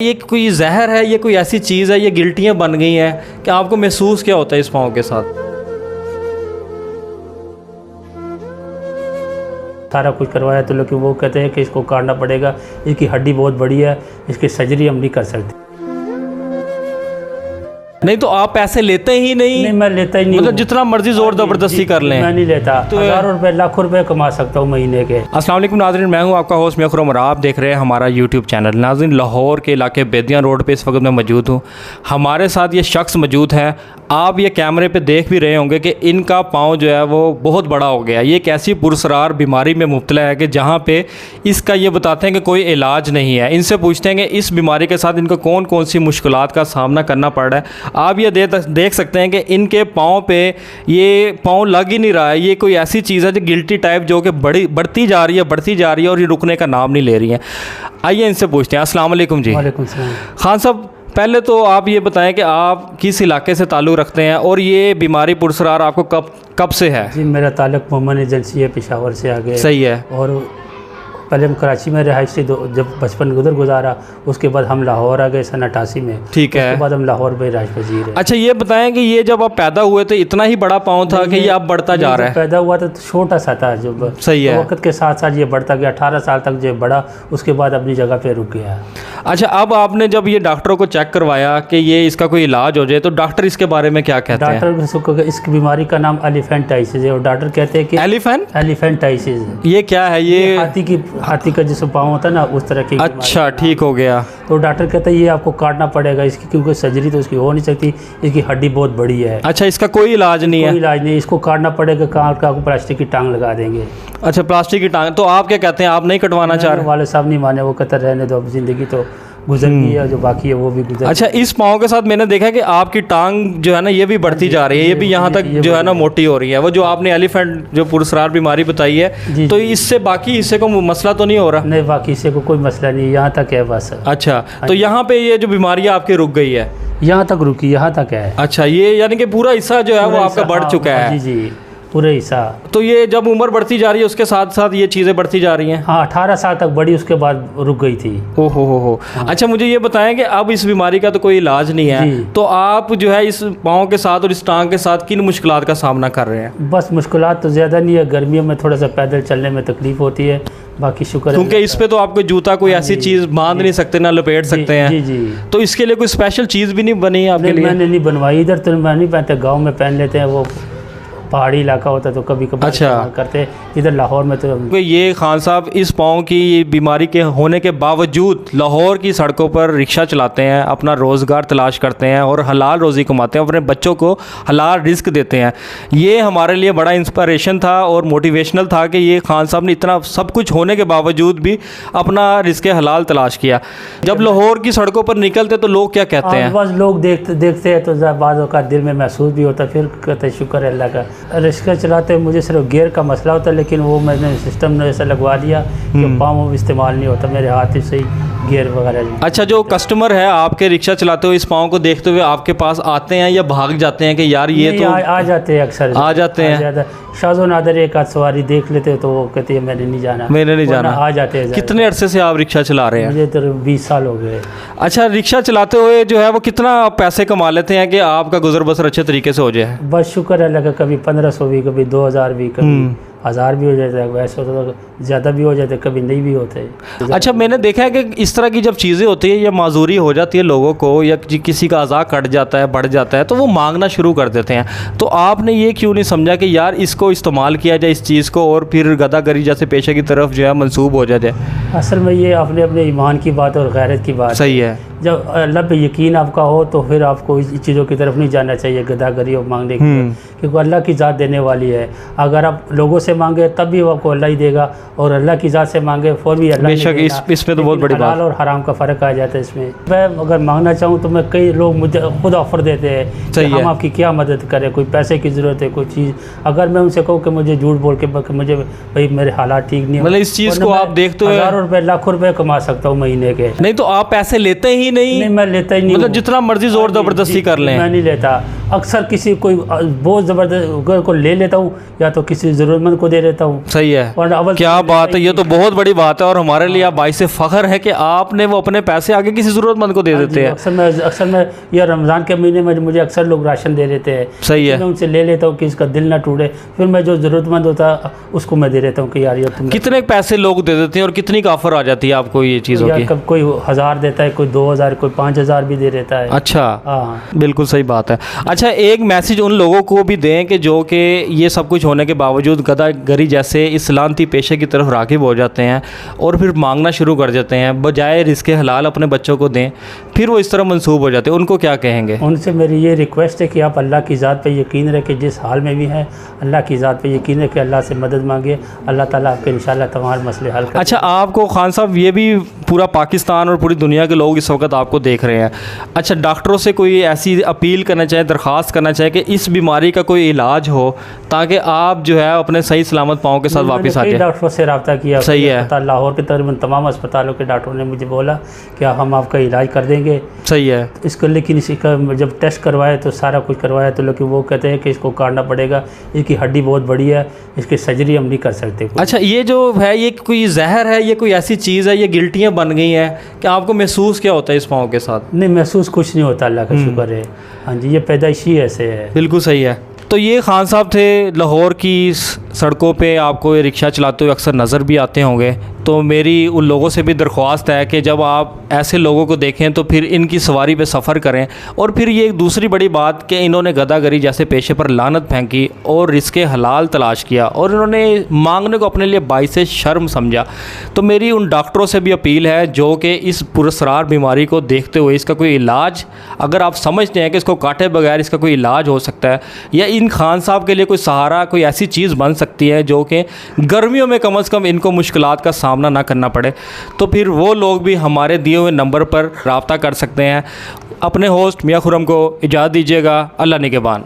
ये कोई जहर है, ये कोई ऐसी चीज़ है, ये गिल्टियाँ बन गई हैं कि आपको महसूस क्या होता है इस पाँव के साथ? सारा कुछ करवाया तो लेकिन वो कहते हैं कि इसको काटना पड़ेगा, इसकी हड्डी बहुत बड़ी है, इसकी सर्जरी हम नहीं कर सकते। नहीं तो आप पैसे लेते ही नहीं? नहीं, मैं लेता ही नहीं, मतलब जितना मर्जी जोर जबरदस्ती कर लें? मैं नहीं लेता। तो हज़ारों रुपए लाखों रुपए कमा सकता हूँ महीने के। अस्सलाम वालेकुम नाज़रीन, मैं हूँ आपका होस्ट अखरम और आप देख रहे हैं हमारा यूट्यूब चैनल। नाज़रीन, लाहौर के इलाके बेदियां रोड पे इस वक्त मैं मौजूद हूँ। हमारे साथ ये शख्स मौजूद है, आप ये कैमरे पे देख भी रहे होंगे कि इनका पाँव जो है वो बहुत बड़ा हो गया। ये एक ऐसी पुरसरार बीमारी में मुब्तला है कि जहाँ पे इसका ये बताते हैं कि कोई इलाज नहीं है। इनसे पूछते हैं कि इस बीमारी के साथ इनको कौन कौन सी मुश्किलात का सामना करना पड़ रहा है। आप ये देख सकते हैं कि इनके पाँव पे ये पाँव लग ही नहीं रहा है। ये कोई ऐसी चीज़ है जो गिल्टी टाइप जो कि बढ़ती जा रही है और ये रुकने का नाम नहीं ले रही है। आइए इनसे पूछते हैं। अस्सलाम वालेकुम जी। वालेकुम सलाम। खान साहब, पहले तो आप ये बताएं कि आप किस इलाके से ताल्लुक़ रखते हैं और ये बीमारी पुरसरार आपको कब से है? जी, मेरा ताल्लुक़ मोहम्मद एजेंसी है, पेशावर से आगे। सही है। और पहले हम कराची में रहाइश से जब बचपन गुजारा, उसके बाद हम लाहौर आ गए सन 88 में। ठीक है। उसके बाद हम लाहौर में रहाइश पजीर है। अच्छा, ये बताएं कि ये जब आप पैदा हुए तो इतना ही बड़ा पाँव था कि ये अब बढ़ता जा रहा है? पैदा हुआ तो छोटा सा था, जब सही है, वक्त के साथ साथ ये बढ़ता गया। 18 साल तक जो बढ़ा, उसके बाद अपनी जगह पे रुक गया। अच्छा, अब आपने जब ये डॉक्टरों को चेक करवाया कि ये इसका कोई इलाज हो जाए तो डॉक्टर इसके बारे में क्या कहते हैं? डॉक्टर इस बीमारी का नाम एलिफेंटाइसिस है और डॉक्टर कहते हैं कि एलिफेंटाइसिस ये क्या है? ये हाथी का जिसमें पाँव होता है ना, उस तरह की। अच्छा, ठीक हो गया। तो डॉक्टर कहता है ये आपको काटना पड़ेगा इसकी, क्योंकि सर्जरी तो इसकी हो नहीं सकती, इसकी हड्डी बहुत बड़ी है। अच्छा, इसका कोई इलाज नहीं है? कोई इलाज नहीं, इसको काटना पड़ेगा। काट का प्लास्टिक की टांग लगा देंगे। अच्छा, प्लास्टिक की टांग। तो आप क्या कहते हैं, आप नहीं कटवाना चाह रहे? वाले साहब नहीं माने, वो कहते रहने दो, अब जिंदगी तो गुजर गई है, जो बाकी है वो भी गुजर। अच्छा, इस पाँव के साथ मैंने देखा कि आपकी टांग जो है ना ये भी बढ़ती जा रही है, ये भी यहाँ तक जो है ना मोटी हो रही है। वो जो आपने एलिफेंट जो पुरसरार बीमारी बताई है, तो इससे बाकी हिस्से को मसला तो नहीं हो रहा? नहीं, बाकी हिस्से को कोई मसला नहीं, यहाँ तक है बस। अच्छा, तो यहाँ पे ये जो बीमारी आपकी रुक गई है? यहाँ तक रुकी, यहाँ तक है। अच्छा, ये यानी कि पूरा हिस्सा जो है वो आपका बढ़ चुका है? जी जी, पूरे हिस्सा। तो ये जब उम्र बढ़ती जा रही है उसके साथ साथ ये चीज़ें बढ़ती जा रही हैं? हाँ, 18 साल तक बढ़ी, उसके बाद रुक गई थी। ओहो हो। अच्छा, मुझे ये बताएं कि अब इस बीमारी का तो कोई इलाज नहीं है, तो आप जो है इस पाँव के साथ और इस टांग के साथ किन मुश्किलात का सामना कर रहे हैं? बस मुश्किलात तो ज़्यादा नहीं है, गर्मियों में थोड़ा सा पैदल चलने में तकलीफ होती है, बाकी शुक्र है। क्योंकि इस पे तो आपको जूता कोई ऐसी चीज़ बांध नहीं सकते, ना लपेट सकते हैं। जी जी। तो इसके लिए कोई स्पेशल चीज़ भी नहीं बनी आपके लिए? मैंने नहीं बनवाई, इधर तो मैं नहीं पहनते, गाँव में पहन लेते हैं, वो पहाड़ी इलाका होता है तो कभी कभी अच्छा करते। इधर लाहौर में तो ये खान साहब इस पाँव की बीमारी के होने के बावजूद लाहौर की सड़कों पर रिक्शा चलाते हैं, अपना रोज़गार तलाश करते हैं और हलाल रोज़ी कमाते हैं, अपने बच्चों को हलाल रिस्क देते हैं। ये हमारे लिए बड़ा इंस्पिरेशन था और मोटिवेशनल था कि ये खान साहब ने इतना सब कुछ होने के बावजूद भी अपना रिस्क हलाल तलाश किया। जब लाहौर की सड़कों पर निकलते तो लोग क्या कहते हैं? बस लोग देखते हैं तो बाज़ का दिल में महसूस भी होता, फिर कहते हैं शुक्र है अल्लाह का। रिक्शा चलाते मुझे सिर्फ गियर का मसला होता, लेकिन वो मैंने सिस्टम ने ऐसा लगवा दिया कि पाँव इस्तेमाल नहीं होता, मेरे हाथ ही से ही गियर वगैरह। अच्छा, जो कस्टमर है आपके रिक्शा चलाते हुए इस पाँव को देखते हुए आपके पास आते हैं या भाग जाते हैं कि यार ये तो आ जाते हैं, अक्सर आ जाते हैं? शाज़ो नादर एक आध सवारी देख लेते तो वो कहते हैं मैंने नहीं जाना, आ जाते हैं। कितने अरसे से आप रिक्शा चला रहे हैं? मुझे तो 20 साल हो गए। अच्छा, रिक्शा चलाते हुए जो है वो कितना पैसे कमा लेते हैं कि आपका गुजर बसर अच्छे तरीके से हो जाए? बस शुक्र है लगा, कभी 1500 भी, कभी 2000 भी, कभी 1000 भी हो जाता है। वैसे तो ज़्यादा भी हो जाते, कभी नहीं भी होते। अच्छा, मैंने देखा है कि इस तरह की जब चीज़ें होती है या माजूरी हो जाती है लोगों को, या किसी का अज़ा कट जाता है, बढ़ जाता है, तो वो मांगना शुरू कर देते हैं। तो आपने ये क्यों नहीं समझा कि यार इसको इस्तेमाल किया जाए इस चीज़ को और फिर गदागरी जैसे पेशे की तरफ जो है मंसूब हो जाए? असल में ये अपने ईमान की बात और गैरत की बात। सही है। जब अल्लाह पे यकीन आपका हो तो फिर आपको इस चीज़ों की तरफ नहीं जाना चाहिए, गदागरी और मांगने की, क्योंकि अल्लाह की ज़ात देने वाली है। अगर आप लोगों से मांगे तब भी आपको अल्लाह ही देगा, और अल्लाह की ज़ात से मांगे फिर भी अल्लाह बेशक। इसमें तो बहुत बड़ी बात। हलाल और हराम का फ़र्क आ जाता है इसमें। मैं अगर मांगना चाहूँ तो मैं, कई लोग मुझे खुद ऑफ़र देते हैं कि हम आपकी क्या मदद करें, कोई पैसे की ज़रूरत है, कोई चीज़। अगर मैं उनसे कहूँ कि मुझे झूठ बोल के मुझे भाई मेरे हालात ठीक नहीं, मतलब इस चीज़ को आप देखते हुए हज़ारों रुपये लाखों रुपये कमा सकता हूँ महीने के। नहीं तो आप पैसे लेते ही नहीं? मैं लेता ही नहीं, मतलब जितना मर्जी जोर जबरदस्ती कर लें? मैं नहीं लेता। अक्सर किसी कोई बहुत ज़बरदस्त को ले लेता हूँ या तो किसी ज़रूरतमंद को दे देता हूँ। सही है, और अव्वल क्या बात है, ये तो बहुत बड़ी बात है और हमारे लिए आप बाइस फ़ख्र है कि आपने वो अपने पैसे आगे किसी ज़रूरतमंद को दे देते हैं। अक्सर मैं या रमज़ान के महीने में मुझे अक्सर लोग राशन दे देते हैं। सही है, मैं उनसे ले लेता हूँ कि इसका दिल ना टूटे, फिर मैं जो ज़रूरतमंद होता उसको मैं दे देता हूँ कि यार ये तुम। कितने पैसे लोग दे देते हैं और कितनी का ऑफर आ जाती है आपको ये चीज़ों की? कब कोई 1000 देता है, कोई 2000, कोई 5000 भी दे देता है। अच्छा, हाँ बिल्कुल सही बात है। अच्छा, एक मैसेज उन लोगों को भी दें कि जो कि ये सब कुछ होने के बावजूद गदागरी जैसे इस लानती पेशे की तरफ राग़िब हो जाते हैं और फिर मांगना शुरू कर देते हैं, बजाय रिज़्क़े हलाल अपने बच्चों को दें, फिर वो इस तरह मंसूब हो जाते हैं, उनको क्या कहेंगे? उनसे मेरी ये रिक्वेस्ट है कि आप अल्लाह की ज़ात पे यकीन रखें, जिस हाल में भी हैं अल्लाह की ज़ात पे यकीन रखें, अल्लाह से मदद मांगे, अल्लाह ताला आपके इंशाल्लाह तमाम मसले हल करें। अच्छा, आपको खान साहब, ये भी पूरा पाकिस्तान और पूरी दुनिया के लोग इस वक्त आपको देख रहे हैं, अच्छा डॉक्टरों से कोई ऐसी अपील करना चाहे, दरख्वास्त करना चाहे कि इस बीमारी का कोई इलाज हो ताकि आप जो है अपने सही सलामत पाँव के साथ वापस आ जाए? डॉक्टरों से रब्ता किया। सही है, लाहौर के तकरीबन तमाम अस्पतालों के डॉक्टरों ने मुझे बोला कि हम आपका इलाज कर देंगे। सही है इसको, लेकिन इसका जब टेस्ट करवाए तो सारा कुछ करवाया तो लेकिन वो कहते हैं कि इसको काटना पड़ेगा, इसकी हड्डी बहुत बड़ी है, इसकी सर्जरी हम नहीं कर सकते। अच्छा, ये जो है ये कोई जहर है, ये कोई ऐसी चीज़ है, ये गिल्टियाँ बन गई हैं कि आपको महसूस क्या होता है इस पाँव के साथ? नहीं, महसूस कुछ नहीं होता, अल्लाह का शुक्र है। हाँ जी, ये पैदाइशी ऐसे है। बिल्कुल सही है। तो ये खान साहब थे, लाहौर की सड़कों पे आपको ये रिक्शा चलाते हुए अक्सर नज़र भी आते होंगे। तो मेरी उन लोगों से भी दरख्वास्त है कि जब आप ऐसे लोगों को देखें तो फिर इनकी सवारी पे सफ़र करें। और फिर ये एक दूसरी बड़ी बात कि इन्होंने गदागरी जैसे पेशे पर लानत फेंकी और रिज़्क़े हलाल तलाश किया और इन्होंने मांगने को अपने लिए बाइसे शर्म समझा। तो मेरी उन डॉक्टरों से भी अपील है जो कि इस पुरस्रार बीमारी को देखते हुए इसका कोई इलाज, अगर आप समझते हैं कि इसको काटे बगैर इसका कोई इलाज हो सकता है या इन खान साहब के लिए कोई सहारा, कोई ऐसी चीज़ बन सकती है जो कि गर्मियों में कम से कम इनको मुश्किलात का सामना ना करना पड़े, तो फिर वो लोग भी हमारे दिए हुए नंबर पर रब्ता कर सकते हैं। अपने होस्ट मियां खुर्रम को इजाज़त दीजिएगा। अल्लाह निगहबान।